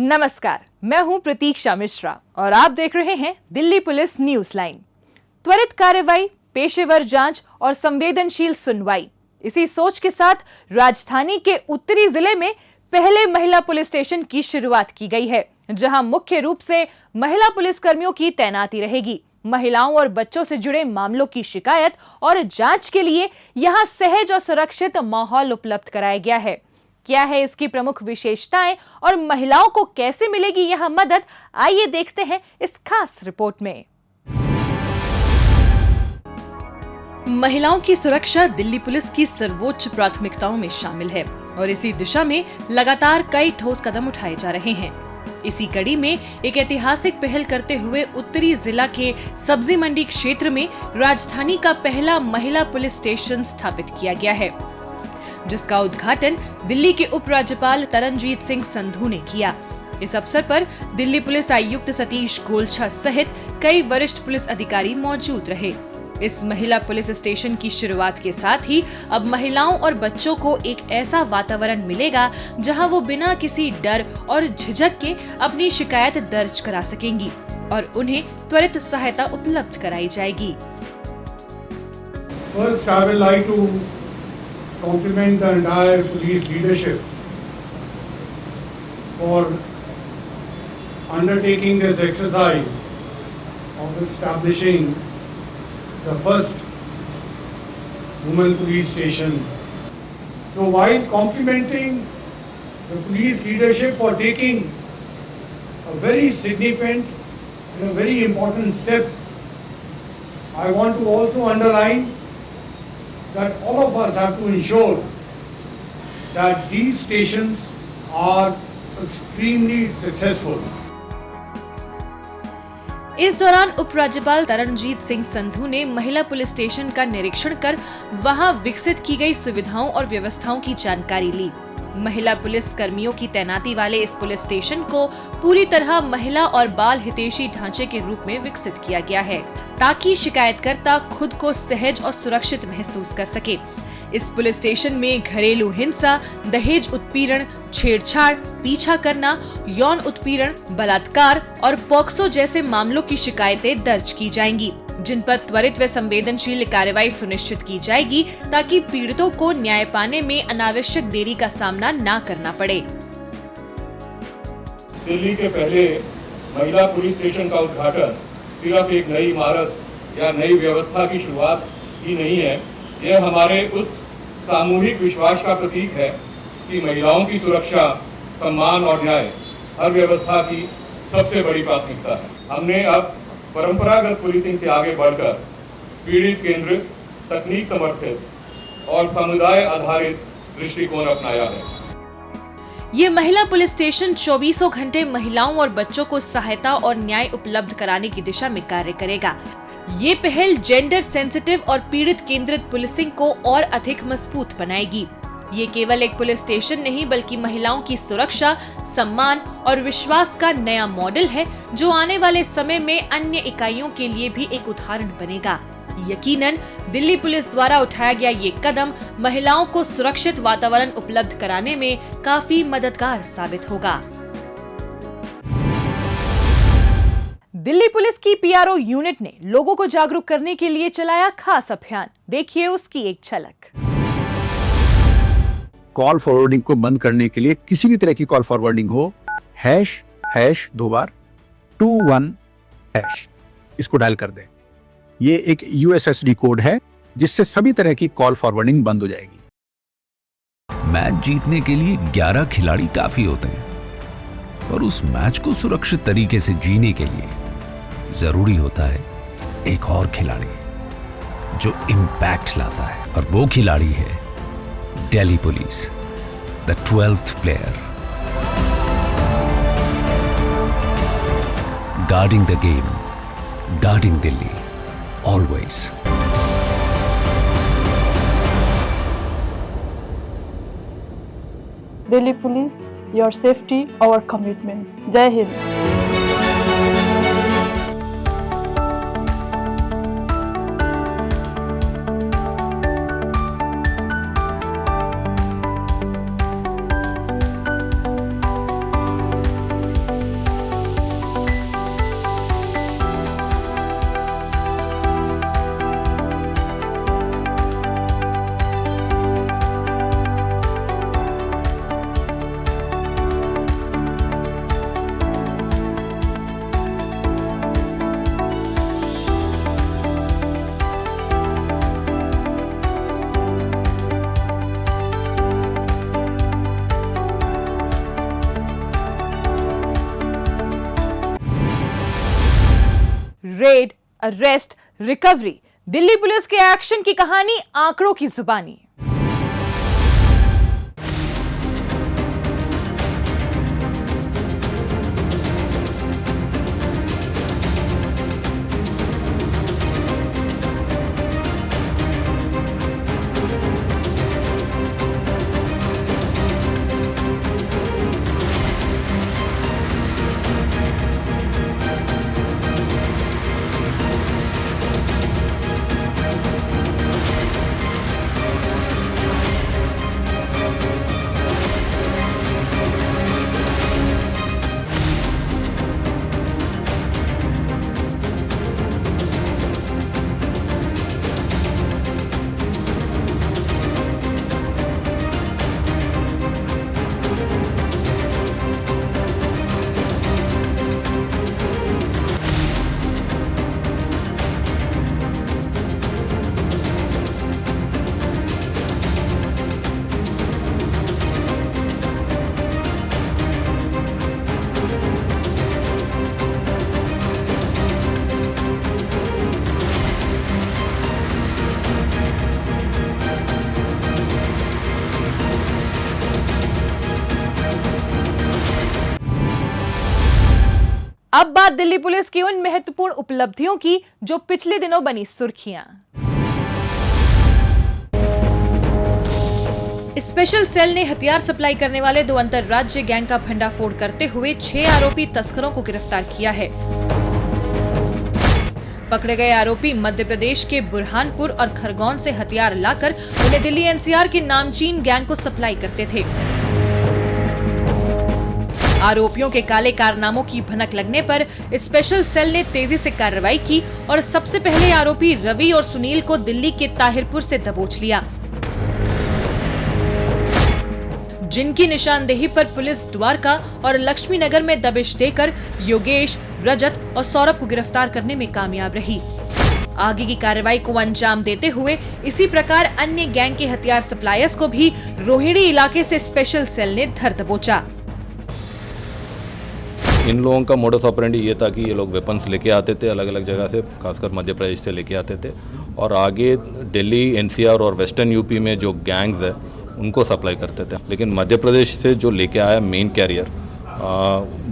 नमस्कार, मैं हूं प्रतीक्षा मिश्रा और आप देख रहे हैं दिल्ली पुलिस न्यूज लाइन। त्वरित कार्रवाई, पेशेवर जांच और संवेदनशील सुनवाई, इसी सोच के साथ राजधानी के उत्तरी जिले में पहले महिला पुलिस स्टेशन की शुरुआत की गई है, जहां मुख्य रूप से महिला पुलिस कर्मियों की तैनाती रहेगी। महिलाओं और बच्चों से जुड़े मामलों की शिकायत और जांच के लिए यहां सहज और सुरक्षित माहौल उपलब्ध कराया गया है। क्या है इसकी प्रमुख विशेषताएं और महिलाओं को कैसे मिलेगी यह मदद, आइए देखते हैं इस खास रिपोर्ट में। महिलाओं की सुरक्षा दिल्ली पुलिस की सर्वोच्च प्राथमिकताओं में शामिल है और इसी दिशा में लगातार कई ठोस कदम उठाए जा रहे हैं। इसी कड़ी में एक ऐतिहासिक पहल करते हुए उत्तरी जिला के सब्जी मंडी क्षेत्र में राजधानी का पहला महिला पुलिस स्टेशन स्थापित किया गया है, जिसका उद्घाटन दिल्ली के उपराज्यपाल तरनजीत सिंह संधू ने किया। इस अवसर पर दिल्ली पुलिस आयुक्त सतीश गोलछा सहित कई वरिष्ठ पुलिस अधिकारी मौजूद रहे। इस महिला पुलिस स्टेशन की शुरुआत के साथ ही अब महिलाओं और बच्चों को एक ऐसा वातावरण मिलेगा जहां वो बिना किसी डर और झिझक के अपनी शिकायत दर्ज करा सकेंगी और उन्हें त्वरित सहायता उपलब्ध कराई जाएगी। First, I would like to compliment the entire police leadership for undertaking this exercise of establishing the first women police station. So while complimenting the police leadership for taking a very significant and a very important step, I want to also underline that all of us have to ensure that these stations are extremely successful. इस दौरान उपराज्यपाल तरनजीत सिंह संधू ने महिला police station का निरीक्षण कर वहां विकसित की गई सुविधाओं और व्यवस्थाओं की जानकारी ली। महिला पुलिस कर्मियों की तैनाती वाले इस पुलिस स्टेशन को पूरी तरह महिला और बाल हितैषी ढांचे के रूप में विकसित किया गया है, ताकि शिकायतकर्ता खुद को सहज और सुरक्षित महसूस कर सके। इस पुलिस स्टेशन में घरेलू हिंसा, दहेज उत्पीड़न, छेड़छाड़, पीछा करना, यौन उत्पीड़न, बलात्कार और पॉक्सो जैसे मामलों की शिकायतें दर्ज की जाएंगी, जिन पर त्वरित व संवेदनशील कार्रवाई सुनिश्चित की जाएगी ताकि पीड़ितों को न्याय पाने में अनावश्यक देरी का सामना न करना पड़े। दिल्ली के पहले महिला पुलिस स्टेशन का उद्घाटन सिर्फ एक नई इमारत या नई व्यवस्था की शुरुआत ही नहीं है, यह हमारे उस सामूहिक विश्वास का प्रतीक है कि महिलाओं की सुरक्षा, सम्मान और न्याय हर व्यवस्था की सबसे बड़ी प्राथमिकता है। हमने अब परंपरागत पुलिसिंग से आगे बढ़कर पीड़ित केंद्रित, तकनीक समर्थित और समुदाय आधारित दृष्टिकोण अपनाया है। ये महिला पुलिस स्टेशन 24 घंटे महिलाओं और बच्चों को सहायता और न्याय उपलब्ध कराने की दिशा में कार्य करेगा। ये पहल जेंडर सेंसिटिव और पीड़ित केंद्रित पुलिसिंग को और अधिक मजबूत बनाएगी। ये केवल एक पुलिस स्टेशन नहीं बल्कि महिलाओं की सुरक्षा, सम्मान और विश्वास का नया मॉडल है, जो आने वाले समय में अन्य इकाइयों के लिए भी एक उदाहरण बनेगा। यकीनन दिल्ली पुलिस द्वारा उठाया गया ये कदम महिलाओं को सुरक्षित वातावरण उपलब्ध कराने में काफी मददगार साबित होगा। दिल्ली पुलिस की पीआरओ यूनिट ने लोगों को जागरूक करने के लिए चलाया खास अभियान, देखिए उसकी एक झलक। कॉल फॉरवर्डिंग को बंद करने के लिए किसी भी तरह की कॉल फॉरवर्डिंग हो, ## 2 बार 21#, इसको डायल कर दें। ये एक USSD कोड है जिससे सभी तरह की कॉल फॉरवर्डिंग बंद हो जाएगी। मैच जीतने के लिए 11 खिलाड़ी काफी होते हैं, पर उस मैच को सुरक्षित तरीके से जीने के लिए जरूरी होता है एक और खिलाड़ी जो इम्पैक्ट लाता है, और वो खिलाड़ी है Delhi police, the 12th player, guarding the game, guarding Delhi, always. Delhi Police, your safety, our commitment. Jai Hind. Red, arrest, recovery, Delhi police के एक्शन की कहानी आंकड़ों की जुबानी। अब बात दिल्ली पुलिस की उन महत्वपूर्ण उपलब्धियों की जो पिछले दिनों बनी सुर्खियां। स्पेशल सेल ने हथियार सप्लाई करने वाले 2 अंतरराज्य गैंग का भंडाफोड़ करते हुए 6 आरोपी तस्करों को गिरफ्तार किया है। पकड़े गए आरोपी मध्य प्रदेश के बुरहानपुर और खरगोन से हथियार लाकर उन्हें दिल्ली एनसीआर की नामचीन गैंग को सप्लाई करते थे। आरोपियों के काले कारनामों की भनक लगने पर स्पेशल सेल ने तेजी से कार्रवाई की और सबसे पहले आरोपी रवि और सुनील को दिल्ली के ताहिरपुर से दबोच लिया, जिनकी निशानदेही पर पुलिस द्वारका और लक्ष्मी नगर में दबिश देकर योगेश, रजत और सौरभ को गिरफ्तार करने में कामयाब रही। आगे की कार्रवाई को अंजाम देते हुए इसी प्रकार अन्य गैंग के हथियार सप्लायर्स को भी रोहिणी इलाके से स्पेशल सेल ने धर दबोचा। इन लोगों का मोडस ऑपरेंडी ये था कि ये लोग वेपन्स लेके आते थे अलग अलग जगह से, खासकर मध्य प्रदेश से लेके आते थे और आगे दिल्ली एनसीआर और वेस्टर्न यूपी में जो गैंग्स है उनको सप्लाई करते थे। लेकिन मध्य प्रदेश से जो लेके आया मेन कैरियर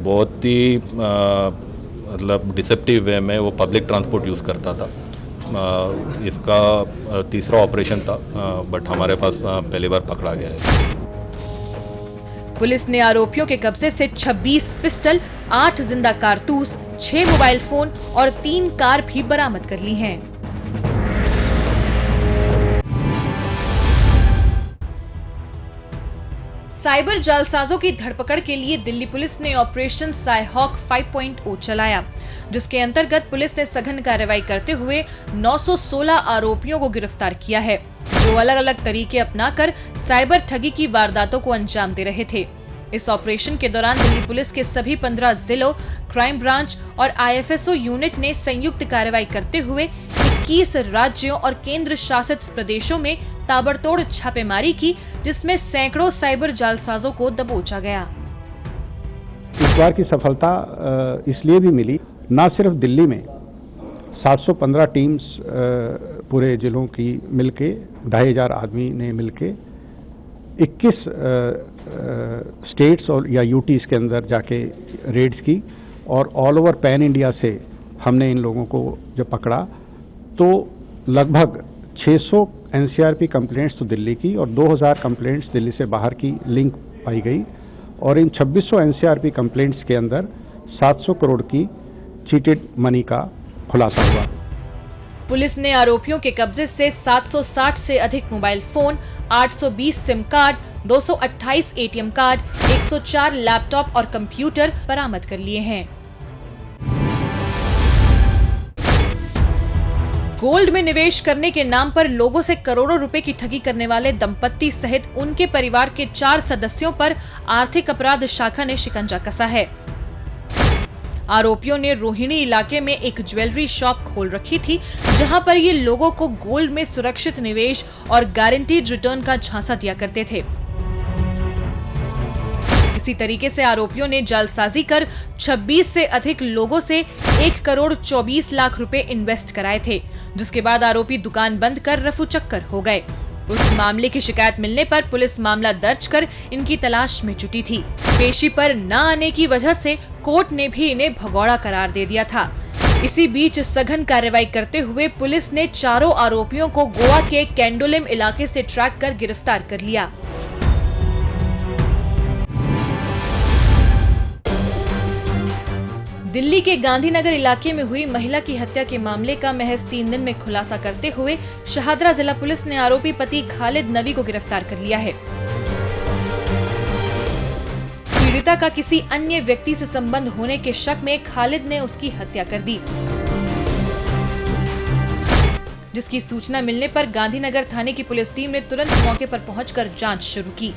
बहुत ही मतलब डिसेप्टिव वे में वो पब्लिक ट्रांसपोर्ट यूज़ करता था। इसका तीसरा ऑपरेशन था, बट हमारे पास पहली बार पकड़ा गया है। पुलिस ने आरोपियों के कब्जे से 26 पिस्टल, 8 जिंदा कारतूस, 6 मोबाइल फोन और 3 कार भी बरामद कर ली हैं। साइबर जालसाजों की धरपकड़ के लिए दिल्ली पुलिस ने ऑपरेशन साइहॉक 5.0 चलाया, जिसके अंतर्गत पुलिस ने सघन कार्रवाई करते हुए 916 आरोपियों को गिरफ्तार किया है, जो अलग अलग तरीके अपनाकर साइबर ठगी की वारदातों को अंजाम दे रहे थे। इस ऑपरेशन के दौरान दिल्ली पुलिस के सभी 15 जिलों, क्राइम ब्रांच और आईएफएसओ यूनिट ने संयुक्त कार्रवाई करते हुए 21 राज्यों और केंद्र शासित प्रदेशों में ताबड़तोड़ छापेमारी की, जिसमें सैकड़ों साइबर जालसाजों को दबोचा गया। इस बार की सफलता इसलिए भी मिली, न सिर्फ दिल्ली में 715 टीम्स पूरे जिलों की मिलके 2500 आदमी ने मिलके 21 स्टेट्स और या यूटीज के अंदर जाके रेड्स की और ऑल ओवर पैन इंडिया से हमने इन लोगों को जब पकड़ा तो लगभग 600 एनसीआरपी कंप्लेंट्स तो दिल्ली की और 2000 कंप्लेंट्स दिल्ली से बाहर की लिंक पाई गई और इन 2600 एनसीआरपी कंप्लेंट्स के अंदर 700 करोड़ की चीटेड मनी का खुलासा हुआ। पुलिस ने आरोपियों के कब्जे से 760 से अधिक mobile phone, 820 SIM card, 228 ATM card, 104 laptop और कंप्यूटर बरामद कर लिए हैं। गोल्ड में निवेश करने के नाम पर लोगों से करोड़ों रुपए की ठगी करने वाले दंपत्ति सहित उनके परिवार के 4 सदस्यों पर आर्थिक अपराध शाखा ने शिकंजा कसा है। आरोपियों ने रोहिणी इलाके में एक ज्वेलरी शॉप खोल रखी थी, जहां पर ये लोगों को गोल्ड में सुरक्षित निवेश और गारंटीड रिटर्न का झांसा दिया करते थे। इसी तरीके से आरोपियों ने जालसाजी कर 26 से अधिक लोगों से 1 करोड़ 24 लाख रुपए इन्वेस्ट कराए थे, जिसके बाद आरोपी दुकान बंद कर रफू चक्कर हो गए। उस मामले की शिकायत मिलने पर पुलिस मामला दर्ज कर इनकी तलाश में जुटी थी। पेशी पर न आने की वजह से कोर्ट ने भी इन्हें भगौड़ा करार दे दिया था। इसी बीच सघन कार्रवाई करते हुए पुलिस ने चारों आरोपियों को गोवा के केंडोलिम इलाके से ट्रैक कर गिरफ्तार कर लिया। दिल्ली के गांधीनगर इलाके में हुई महिला की हत्या के मामले का महज 3 दिन में खुलासा करते हुए शाहदरा जिला पुलिस ने आरोपी पति खालिद नवी को गिरफ्तार कर लिया है। पीड़िता का किसी अन्य व्यक्ति से संबंध होने के शक में खालिद ने उसकी हत्या कर दी, जिसकी सूचना मिलने पर गांधीनगर थाने की पुलिस टीम ने तुरंत मौके पर पहुंचकर जांच शुरू की।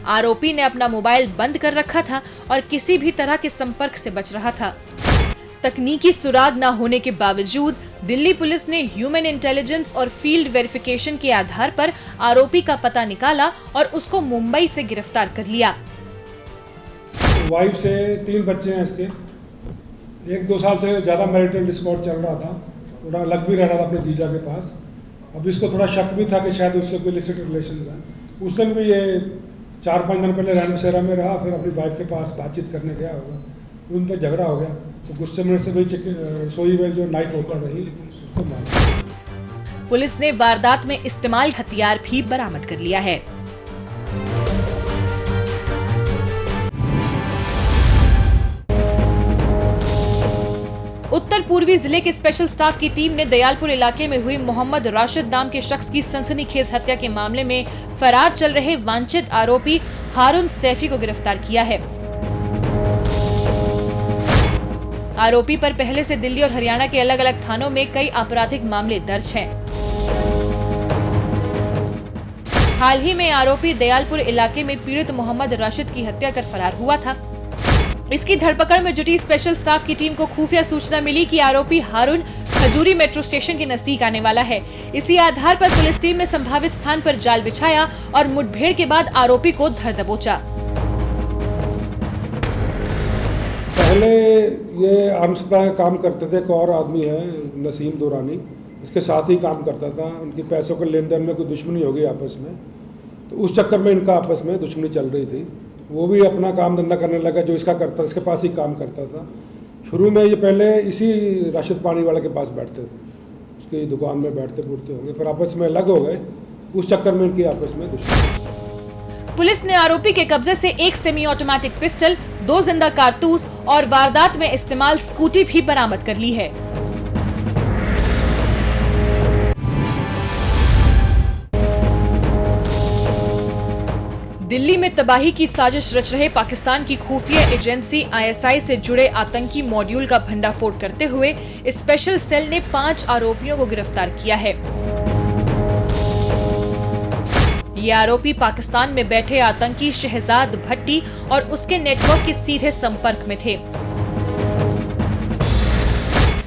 आरोपी ने अपना मोबाइल बंद कर रखा था और किसी भी तरह के संपर्क से बच रहा था। तकनीकी सुराग न होने के बावजूद दिल्ली पुलिस ने ह्यूमन इंटेलिजेंस और फील्ड वेरिफिकेशन के आधार पर आरोपी का पता निकाला और उसको मुंबई से गिरफ्तार कर लिया। वाइफ से 3 बच्चे हैं इसके, 1-2 साल से ज़्यादा मैरिटल डिस्कॉर्ड चल रहा था, थोड़ा लग भी रह रहा था अपने जीजा के पास। अब इसको थोड़ा शक भी था कि शायद उससे कोई इलिसिट रिलेशन है। उस दिन भी ये 4-5 दिन पहले रहन बसेरा में रहा, फिर अपनी वाइफ के पास बातचीत करने गया होगा, उन पर झगड़ा हो गया, तो गुस्से में से वही रसोई में जो नाइट होता रही उसको मारा। पुलिस ने वारदात में इस्तेमाल हथियार भी बरामद कर लिया है। उत्तर पूर्वी जिले के स्पेशल स्टाफ की टीम ने दयालपुर इलाके में हुई मोहम्मद राशिद नाम के शख्स की सनसनीखेज हत्या के मामले में फरार चल रहे वांछित आरोपी हारून सैफी को गिरफ्तार किया है। आरोपी पर पहले से दिल्ली और हरियाणा के अलग अलग थानों में कई आपराधिक मामले दर्ज हैं। हाल ही में आरोपी दयालपुर इलाके में पीड़ित मोहम्मद राशिद की हत्या कर फरार हुआ था। इसकी धरपकड़ में जुटी स्पेशल स्टाफ की टीम को खुफिया सूचना मिली कि आरोपी हारून खजूरी मेट्रो स्टेशन के नजदीक आने वाला है। इसी आधार पर पुलिस टीम ने संभावित स्थान पर जाल बिछाया और मुठभेड़ के बाद आरोपी को धर दबोचा। पहले ये आर्म्स का काम करते थे, एक और आदमी है नसीम दुरानी, इसके साथ ही काम करता था। उनकी पैसों के लेन देन में कोई दुश्मनी हो गई आपस में, तो उस चक्कर में इनका आपस में दुश्मनी चल रही थी। वो भी अपना काम धंधा करने लगा, जो इसका करता इसके पास ही काम करता था। शुरू में ये पहले इसी राशिद पानी वाले के पास बैठते थे, उसकी दुकान में बैठते बूढ़ते होंगे, फिर आपस में अलग हो गए, उस चक्कर में इनकी आपस में दुश्मनी। पुलिस ने आरोपी के कब्जे से 1 सेमी ऑटोमेटिक पिस्टल, 2 जिंदा कारतूस और वारदात में इस्तेमाल स्कूटी भी बरामद कर ली है। दिल्ली में तबाही की साजिश रच रहे पाकिस्तान की खुफिया एजेंसी ISI से जुड़े आतंकी मॉड्यूल का भंडाफोड़ करते हुए स्पेशल सेल ने 5 आरोपियों को गिरफ्तार किया है। ये आरोपी पाकिस्तान में बैठे आतंकी शहजाद भट्टी और उसके नेटवर्क के सीधे संपर्क में थे।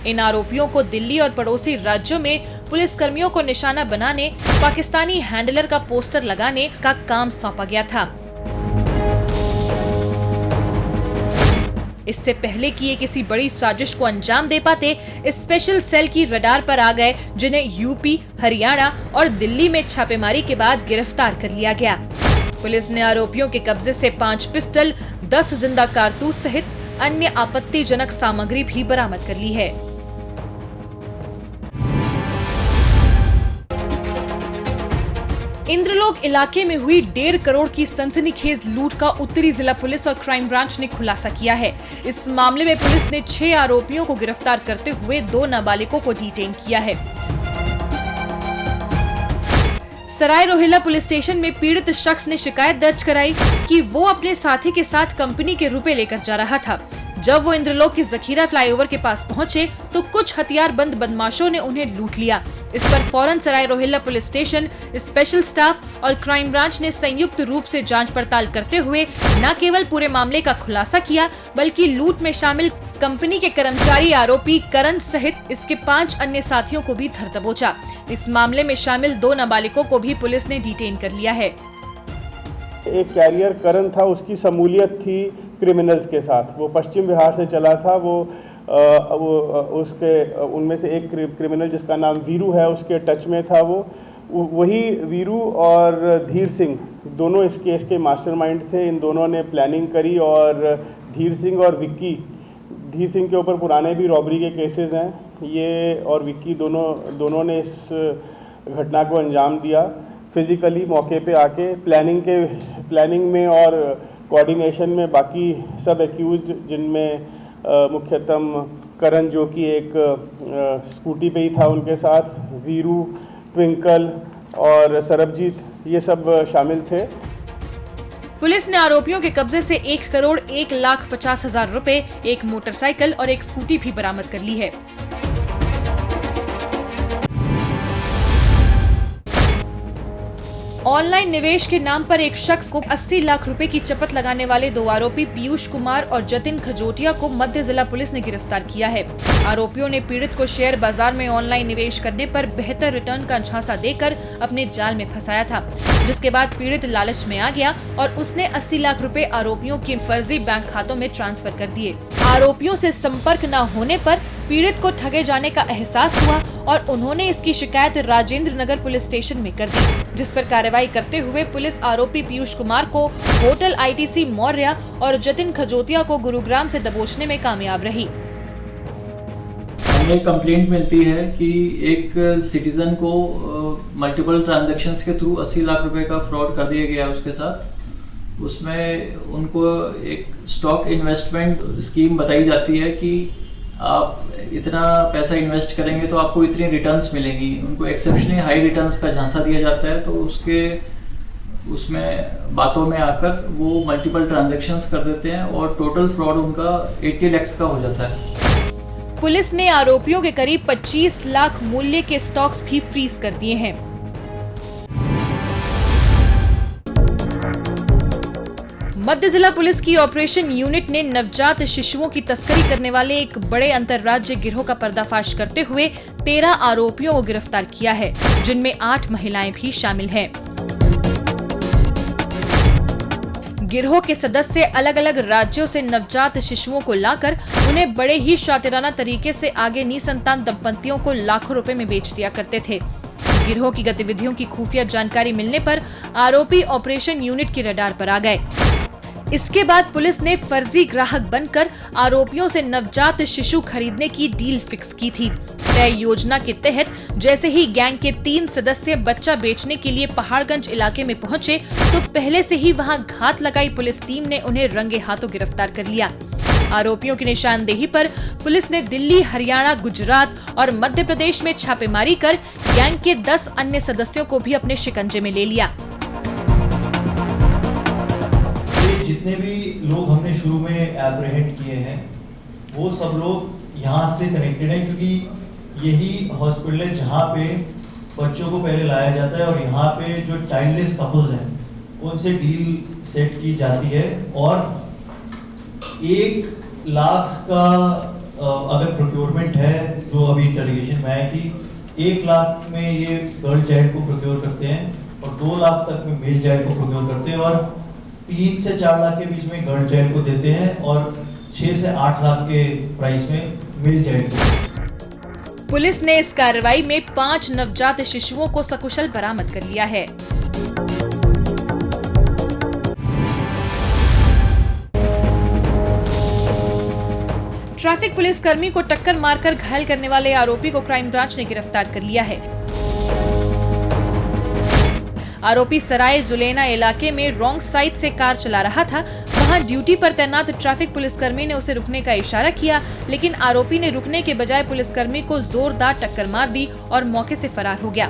इन आरोपियों को दिल्ली और पड़ोसी राज्यों में पुलिसकर्मियों को निशाना बनाने, पाकिस्तानी हैंडलर का पोस्टर लगाने का काम सौंपा गया था। इससे पहले कि ये किसी बड़ी साजिश को अंजाम दे पाते, इस स्पेशल सेल की रडार पर आ गए, जिन्हें यूपी, हरियाणा और दिल्ली में छापेमारी के बाद गिरफ्तार कर लिया गया। पुलिस ने आरोपियों के कब्जे से 5 पिस्टल, 10 जिंदा कारतूस सहित अन्य आपत्तिजनक सामग्री भी बरामद कर ली है। इंद्रलोक इलाके में हुई 1.5 करोड़ की सनसनीखेज लूट का उत्तरी जिला पुलिस और क्राइम ब्रांच ने खुलासा किया है। इस मामले में पुलिस ने 6 आरोपियों को गिरफ्तार करते हुए 2 नाबालिगों को डिटेन किया है। सराय रोहिल्ला पुलिस स्टेशन में पीड़ित शख्स ने शिकायत दर्ज कराई कि वो अपने साथी के साथ कंपनी के रुपए लेकर जा रहा था। जब वो इंद्रलोक के जखीरा फ्लाईओवर के पास पहुंचे तो कुछ हथियारबंद बदमाशों ने उन्हें लूट लिया। इस पर फौरन Sarai Rohilla police station, special staff और क्राइम ब्रांच ने संयुक्त रूप से जांच पड़ताल करते हुए न केवल पूरे मामले का खुलासा किया, बल्कि लूट में शामिल कंपनी के कर्मचारी आरोपी करण सहित इसके 5 अन्य साथियों को भी धर दबोचा। इस मामले में शामिल 2 नाबालिगों को भी पुलिस ने डिटेन कर लिया है। एक कैरियर करण था, उसकी शमूलियत थी क्रिमिनल्स के साथ। वो पश्चिम बिहार से चला था। वो उसके उनमें से एक क्रिमिनल जिसका नाम वीरू है उसके टच में था। वही वीरू और धीर सिंह दोनों इस केस के मास्टरमाइंड थे। इन दोनों ने प्लानिंग करी और धीर सिंह और विक्की, धीर सिंह के ऊपर पुराने भी रॉबरी के केसेस हैं, ये और विक्की दोनों ने इस घटना को अंजाम दिया। फिज़िकली मौके पे आके प्लानिंग में और कोऑर्डिनेशन में बाकी सब एक्यूज्ड, जिनमें मुख्यतम करण जो कि एक स्कूटी पे ही था उनके साथ, वीरू, ट्विंकल और सरबजीत, ये सब शामिल थे। पुलिस ने आरोपियों के कब्जे से 1,01,50,000 रुपए, एक मोटरसाइकिल और एक स्कूटी भी बरामद कर ली है। ऑनलाइन निवेश के नाम पर एक शख्स को 80 लाख रुपए की चपत लगाने वाले 2 आरोपी पीयूष कुमार और जतिन खजोटिया को मध्य जिला पुलिस ने गिरफ्तार किया है। आरोपियों ने पीड़ित को शेयर बाजार में ऑनलाइन निवेश करने पर बेहतर रिटर्न का झांसा देकर अपने जाल में फंसाया था, जिसके बाद पीड़ित लालच में आ गया और उसने 80 लाख रुपए आरोपियों के फर्जी बैंक खातों में ट्रांसफर कर दिए। आरोपियों से संपर्क न होने पर पीड़ित को ठगे जाने का एहसास हुआ और उन्होंने इसकी शिकायत राजेंद्र नगर पुलिस स्टेशन में कर दी, जिस पर कार्रवाई करते हुए पुलिस आरोपी पीयूष कुमार को होटल ITC मौर्य और जतिन खजोटिया को गुरुग्राम से दबोचने में कामयाब रही। हमें कंप्लेंट मिलती है कि एक सिटीजन को मल्टीपल ट्रांजैक्शंस के थ्रू 80 लाख रुपए का फ्रॉड कर दिया गया उसके साथ। उसमें उनको एक स्टॉक इन्वेस्टमेंट स्कीम बताई जाती है कि आप इतना पैसा इन्वेस्ट करेंगे तो आपको इतनी रिटर्न्स मिलेंगी। उनको एक्सेप्शनली हाई रिटर्न्स का झांसा दिया जाता है, तो उसमें बातों में आकर वो मल्टीपल ट्रांजैक्शंस कर देते हैं और टोटल फ्रॉड उनका 80 लाख का हो जाता है। पुलिस ने आरोपियों के करीब 25 लाख मूल्य के स्टॉक्स भी फ्रीज कर दिए हैं। मध्य जिला पुलिस की ऑपरेशन यूनिट ने नवजात शिशुओं की तस्करी करने वाले एक बड़े अंतर्राज्यीय गिरोह का पर्दाफाश करते हुए 13 आरोपियों को गिरफ्तार किया है, जिनमें 8 महिलाएं भी शामिल हैं। गिरोह के सदस्य अलग अलग राज्यों से नवजात शिशुओं को लाकर उन्हें बड़े ही शातिराना तरीके से आगे निसंतान दंपतियों को लाखों रुपए में बेच दिया करते थे। गिरोह की गतिविधियों की खुफिया जानकारी मिलने पर आरोपी ऑपरेशन यूनिट की रडार पर आ गए। इसके बाद पुलिस ने फर्जी ग्राहक बनकर आरोपियों से नवजात शिशु खरीदने की डील फिक्स की थी। तय योजना के तहत जैसे ही गैंग के 3 सदस्य बच्चा बेचने के लिए पहाड़गंज इलाके में पहुंचे, तो पहले से ही वहां घात लगाई पुलिस टीम ने उन्हें रंगे हाथों गिरफ्तार कर लिया। आरोपियों की निशानदेही पर पुलिस ने दिल्ली, हरियाणा, गुजरात और मध्य प्रदेश में छापेमारी कर गैंग के 10 अन्य सदस्यों को भी अपने शिकंजे में ले लिया। जितने भी लोग हमने शुरू में एप्रीहेंड किए हैं वो सब लोग यहाँ से कनेक्टेड हैं, क्योंकि यही हॉस्पिटल है जहाँ पे बच्चों को पहले लाया जाता है और यहाँ पे जो चाइल्डलेस कपल्स हैं उनसे डील सेट की जाती है। और 1 लाख का अगर प्रोक्योरमेंट है, जो अभी इंटरोगेशन में है कि 1 लाख में ये गर्ल चाइल्ड को प्रोक्योर करते हैं और 2 लाख तक में मेल चाइल्ड को प्रोक्योर करते हैं और 3 से 4 लाख के बीच में गर्ल चाइल्ड को देते हैं और 6 से 8 लाख के प्राइस में मेल चाइल्ड को। पुलिस ने इस कार्रवाई में 5 नवजात शिशुओं को सकुशल बरामद कर लिया है। ट्रैफिक पुलिस कर्मी को टक्कर मारकर घायल करने वाले आरोपी को क्राइम ब्रांच ने गिरफ्तार कर लिया है। आरोपी सराय जुलेना इलाके में रॉन्ग साइड से कार चला रहा था। वहां ड्यूटी पर तैनात ट्रैफिक पुलिसकर्मी ने उसे रुकने का इशारा किया, लेकिन आरोपी ने रुकने के बजाय पुलिसकर्मी को जोरदार टक्कर मार दी और मौके से फरार हो गया।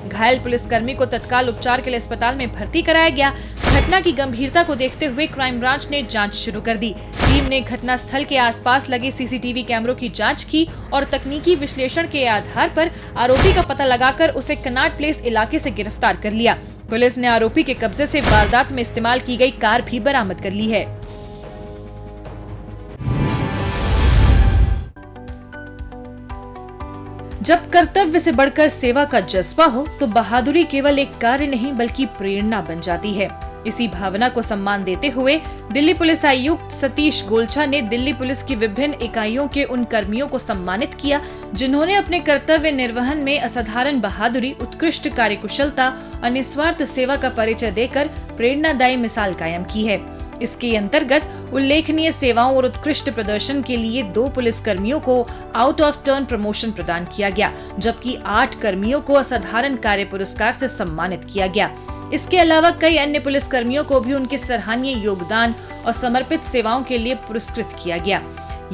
घायल पुलिसकर्मी को तत्काल उपचार के लिए अस्पताल में भर्ती कराया गया। घटना की गंभीरता को देखते हुए क्राइम ब्रांच ने जांच शुरू कर दी। टीम ने घटनास्थल के आसपास लगे CCTV कैमरों की जांच की और तकनीकी विश्लेषण के आधार पर आरोपी का पता लगाकर उसे कनाट प्लेस इलाके से गिरफ्तार कर लिया। पुलिस ने आरोपी के कब्जे से वारदात में इस्तेमाल की गई कार भी बरामद कर ली है। जब कर्तव्य से बढ़कर सेवा का जज्बा हो तो बहादुरी केवल एक कार्य नहीं बल्कि प्रेरणा बन जाती है। इसी भावना को सम्मान देते हुए दिल्ली पुलिस आयुक्त सतीश गोलछा ने दिल्ली पुलिस की विभिन्न इकाइयों के उन कर्मियों को सम्मानित किया जिन्होंने अपने कर्तव्य निर्वहन में असाधारण बहादुरी, उत्कृष्ट कार्यकुशलता और निस्वार्थ सेवा का परिचय देकर प्रेरणादायी मिसाल कायम की है। इसके अंतर्गत उल्लेखनीय सेवाओं और उत्कृष्ट प्रदर्शन के लिए 2 पुलिस कर्मियों को आउट ऑफ टर्न प्रमोशन प्रदान किया गया, जबकि 8 कर्मियों को असाधारण कार्य पुरस्कार से सम्मानित किया गया। इसके अलावा कई अन्य पुलिस कर्मियों को भी उनके सराहनीय योगदान और समर्पित सेवाओं के लिए पुरस्कृत किया गया।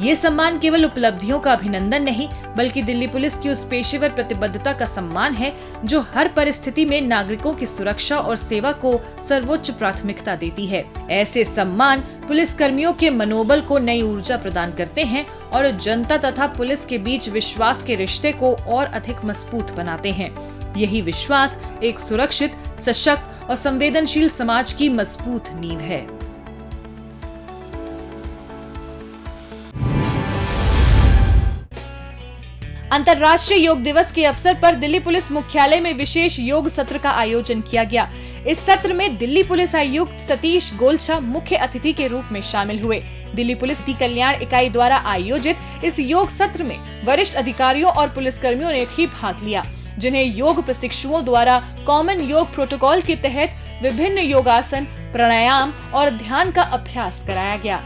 ये सम्मान केवल उपलब्धियों का अभिनंदन नहीं बल्कि दिल्ली पुलिस की उस पेशेवर प्रतिबद्धता का सम्मान है जो हर परिस्थिति में नागरिकों की सुरक्षा और सेवा को सर्वोच्च प्राथमिकता देती है। ऐसे सम्मान पुलिस कर्मियों के मनोबल को नई ऊर्जा प्रदान करते हैं और जनता तथा पुलिस के बीच विश्वास के रिश्ते को और अधिक मजबूत बनाते हैं। यही विश्वास एक सुरक्षित, सशक्त और संवेदनशील समाज की मजबूत नींव है। अंतर्राष्ट्रीय योग दिवस के अवसर पर दिल्ली पुलिस मुख्यालय में विशेष योग सत्र का आयोजन किया गया। इस सत्र में दिल्ली पुलिस आयुक्त सतीश गोलछा मुख्य अतिथि के रूप में शामिल हुए। दिल्ली पुलिस की कल्याण इकाई द्वारा आयोजित इस योग सत्र में वरिष्ठ अधिकारियों और पुलिसकर्मियों ने भी भाग लिया, जिन्हें योग प्रशिक्षुओं द्वारा कॉमन योग प्रोटोकॉल के तहत विभिन्न योगासन, प्राणायाम और ध्यान का अभ्यास कराया गया।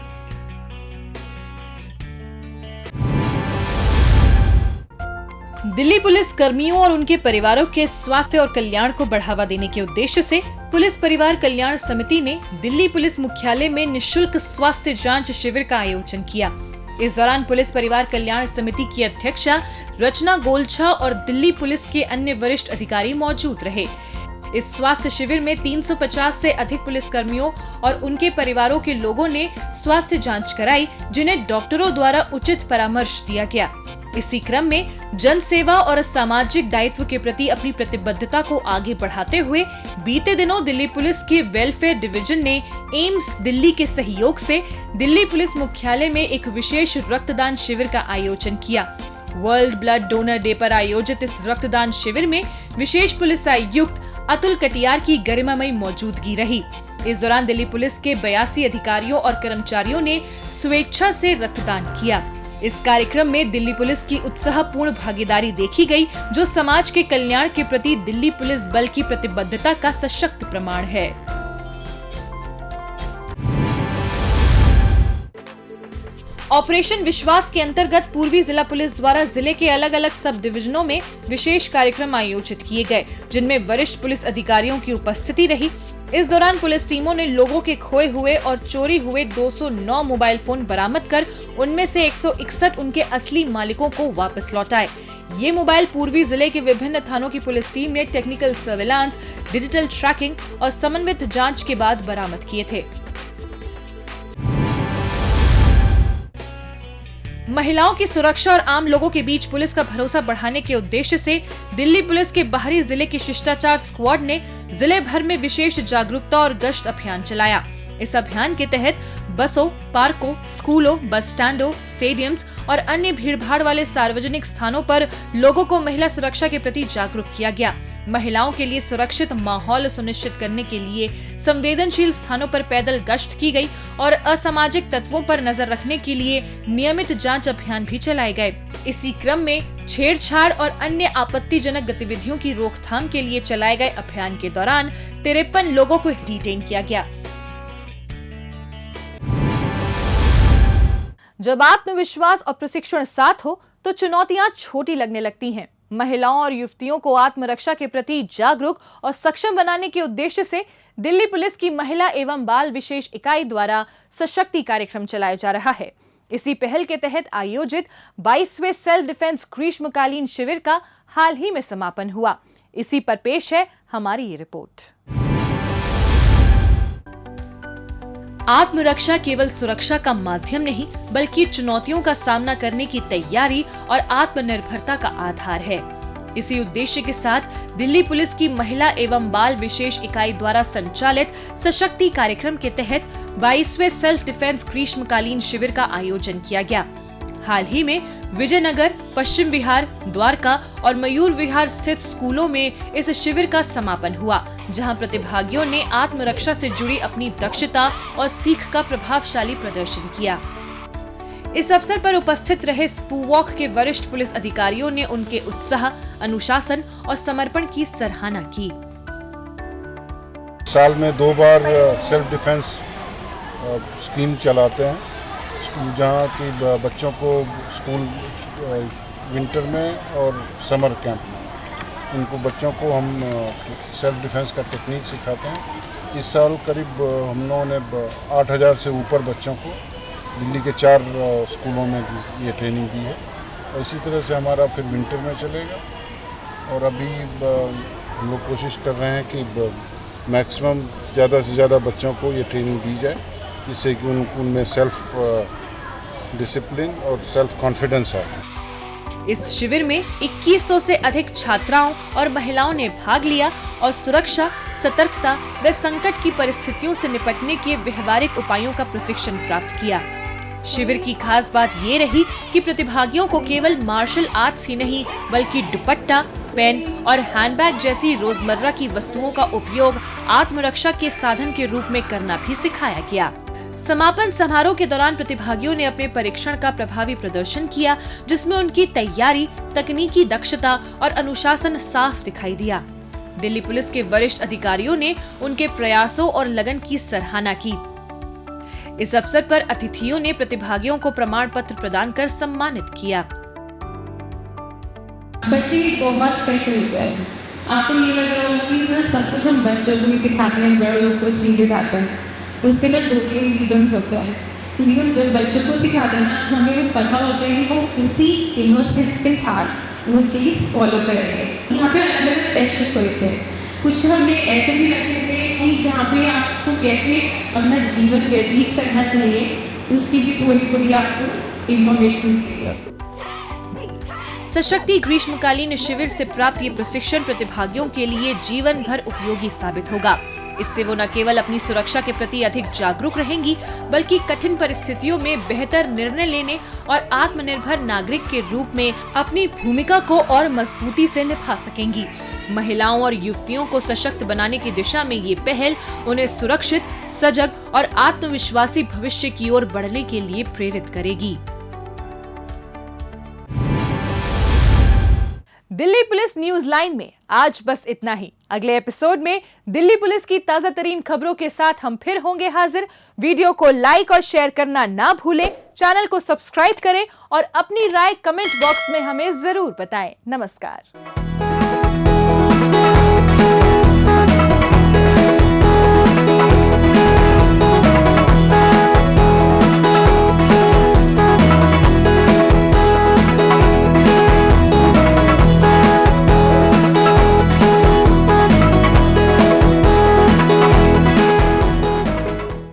दिल्ली पुलिस कर्मियों और उनके परिवारों के स्वास्थ्य और कल्याण को बढ़ावा देने के उद्देश्य से पुलिस परिवार कल्याण समिति ने दिल्ली पुलिस मुख्यालय में निःशुल्क स्वास्थ्य जांच शिविर का आयोजन किया। इस दौरान पुलिस परिवार कल्याण समिति की अध्यक्षा रचना गोलछा और दिल्ली पुलिस के अन्य वरिष्ठ अधिकारी मौजूद रहे। इस स्वास्थ्य शिविर में 350 से अधिक पुलिसकर्मियों और उनके परिवारों के लोगों ने स्वास्थ्य जांच कराई, जिन्हें डॉक्टरों द्वारा उचित परामर्श दिया गया। इसी क्रम में जन सेवा और सामाजिक दायित्व के प्रति अपनी प्रतिबद्धता को आगे बढ़ाते हुए बीते दिनों दिल्ली पुलिस के वेलफेयर डिवीजन ने एम्स दिल्ली के सहयोग से दिल्ली पुलिस मुख्यालय में एक विशेष रक्तदान शिविर का आयोजन किया। वर्ल्ड ब्लड डोनर डे पर आयोजित इस रक्तदान शिविर में विशेष पुलिस आयुक्त अतुल कटियार की गरिमामयी मौजूदगी रही। इस दौरान दिल्ली पुलिस के 82 अधिकारियों और कर्मचारियों ने स्वेच्छा से रक्तदान किया। इस कार्यक्रम में दिल्ली पुलिस की उत्साहपूर्ण भागीदारी देखी गई, जो समाज के कल्याण के प्रति दिल्ली पुलिस बल की प्रतिबद्धता का सशक्त प्रमाण है। ऑपरेशन विश्वास के अंतर्गत पूर्वी जिला पुलिस द्वारा जिले के अलग अलग सब डिविजनों में विशेष कार्यक्रम आयोजित किए गए, जिनमें वरिष्ठ पुलिस अधिकारियों की उपस्थिति रही। इस दौरान पुलिस टीमों ने लोगों के खोए हुए और चोरी हुए 209 मोबाइल फोन बरामद कर उनमें से 161 उनके असली मालिकों को वापस लौटाए। ये मोबाइल पूर्वी जिले के विभिन्न थानों की पुलिस टीम ने टेक्निकल सर्वेलांस, डिजिटल ट्रैकिंग और समन्वित जांच के बाद बरामद किए थे। महिलाओं की सुरक्षा और आम लोगों के बीच पुलिस का भरोसा बढ़ाने के उद्देश्य से दिल्ली पुलिस के बाहरी जिले की शिष्टाचार स्क्वाड ने जिले भर में विशेष जागरूकता और गश्त अभियान चलाया। इस अभियान के तहत बसों, पार्कों, स्कूलों, बस स्टैंडों, स्टेडियम्स और अन्य भीड़भाड़ वाले सार्वजनिक स्थानों पर लोगों को महिला सुरक्षा के प्रति जागरूक किया गया। महिलाओं के लिए सुरक्षित माहौल सुनिश्चित करने के लिए संवेदनशील स्थानों पर पैदल गश्त की गई और असामाजिक तत्वों पर नजर रखने के लिए नियमित जांच अभियान भी चलाए गए। इसी क्रम में छेड़छाड़ और अन्य आपत्तिजनक गतिविधियों की रोकथाम के लिए चलाए गए अभियान के दौरान 53 लोगों को डिटेन किया गया। जब आत्मविश्वास और प्रशिक्षण साथ हो तो चुनौतियां छोटी लगने लगती हैं। महिलाओं और युवतियों को आत्मरक्षा के प्रति जागरूक और सक्षम बनाने के उद्देश्य से दिल्ली पुलिस की महिला एवं बाल विशेष इकाई द्वारा सशक्ति कार्यक्रम चलाया जा रहा है। इसी पहल के तहत आयोजित 22वें सेल्फ डिफेंस ग्रीष्मकालीन शिविर का हाल ही में समापन हुआ। इसी पर पेश है हमारी ये रिपोर्ट। आत्मरक्षा केवल सुरक्षा का माध्यम नहीं बल्कि चुनौतियों का सामना करने की तैयारी और आत्मनिर्भरता का आधार है। इसी उद्देश्य के साथ दिल्ली पुलिस की महिला एवं बाल विशेष इकाई द्वारा संचालित सशक्ति कार्यक्रम के तहत 22वें सेल्फ डिफेंस ग्रीष्मकालीन शिविर का आयोजन किया गया। हाल ही में विजयनगर, पश्चिम विहार, द्वारका और मयूर विहार स्थित स्कूलों में इस शिविर का समापन हुआ, जहां प्रतिभागियों ने आत्मरक्षा से जुड़ी अपनी दक्षता और सीख का प्रभावशाली प्रदर्शन किया। इस अवसर पर उपस्थित रहे स्पूवॉक के वरिष्ठ पुलिस अधिकारियों ने उनके उत्साह, अनुशासन और समर्पण की सराहना की। साल में 2 बार सेल्फ डिफेंस स्कीम चलाते हैं, जहाँ की बच्चों को स्कूल विंटर में और समर कैंप में उनको बच्चों को हम सेल्फ डिफेंस का टेक्निक सिखाते हैं। इस साल करीब हम लोगों ने 8000 से ऊपर बच्चों को दिल्ली के 4 स्कूलों में ये ट्रेनिंग दी है, और इसी तरह से हमारा फिर विंटर में चलेगा। और अभी हम लोग कोशिश कर रहे हैं कि मैक्सिमम ज़्यादा से ज़्यादा बच्चों को ये ट्रेनिंग दी जाए, जिससे कि उनमें सेल्फ डिसिप्लिन और सेल्फ कॉन्फिडेंस है। इस शिविर में 2100 से अधिक छात्राओं और महिलाओं ने भाग लिया और सुरक्षा, सतर्कता व संकट की परिस्थितियों से निपटने के व्यवहारिक उपायों का प्रशिक्षण प्राप्त किया। शिविर की खास बात ये रही कि प्रतिभागियों को केवल मार्शल आर्ट्स ही नहीं, बल्कि दुपट्टा, पेन और हैंडबैग जैसी रोजमर्रा की वस्तुओं का उपयोग आत्मरक्षा के साधन के रूप में करना भी सिखाया गया। समापन समारोह के दौरान प्रतिभागियों ने अपने परीक्षण का प्रभावी प्रदर्शन किया, जिसमें उनकी तैयारी, तकनीकी दक्षता और अनुशासन साफ दिखाई दिया। दिल्ली पुलिस के वरिष्ठ अधिकारियों ने उनके प्रयासों और लगन की सराहना की। इस अवसर पर अतिथियों ने प्रतिभागियों को प्रमाण पत्र प्रदान कर सम्मानित किया। बच्चे बहुत स्पेशल होते हैं। आपको ये लग रहा होगा कि सब कुछ हम बच्चों को ही सिखाते हैं, बड़े लोग को नहीं सिखाते हैं। उसके ना 2-3 रीजंस होते हैं। लेकिन जब बच्चों को सिखाते हैं, हमें वो पता होता है कि वो उसी इनोसेंस के साथ वो चीज़ फॉलो करेंगे। यहाँ पे अलग-अलग सेशंस होते हैं। कुछ हमने ऐसे भी रखे थे कि जहाँ पे आपको कैसे अपना जीवन व्यतीत करना चाहिए, उसकी भी थोड़ी आपको इन्फॉर्मेशन दी। सशक्ति ग्रीष्मकालीन शिविर से प्राप्त ये प्रशिक्षण प्रतिभागियों के लिए जीवन भर उपयोगी साबित होगा। इससे वो न केवल अपनी सुरक्षा के प्रति अधिक जागरूक रहेंगी, बल्कि कठिन परिस्थितियों में बेहतर निर्णय लेने और आत्मनिर्भर नागरिक के रूप में अपनी भूमिका को और मजबूती से निभा सकेंगी। महिलाओं और युवतियों को सशक्त बनाने की दिशा में ये पहल उन्हें सुरक्षित, सजग और आत्मविश्वासी भविष्य की ओर बढ़ने के लिए प्रेरित करेगी। दिल्ली पुलिस न्यूज लाइन में आज बस इतना ही। अगले एपिसोड में दिल्ली पुलिस की ताजा तरीन खबरों के साथ हम फिर होंगे हाजिर। वीडियो को लाइक और शेयर करना ना भूलें, चैनल को सब्सक्राइब करें और अपनी राय कमेंट बॉक्स में हमें जरूर बताएं। नमस्कार।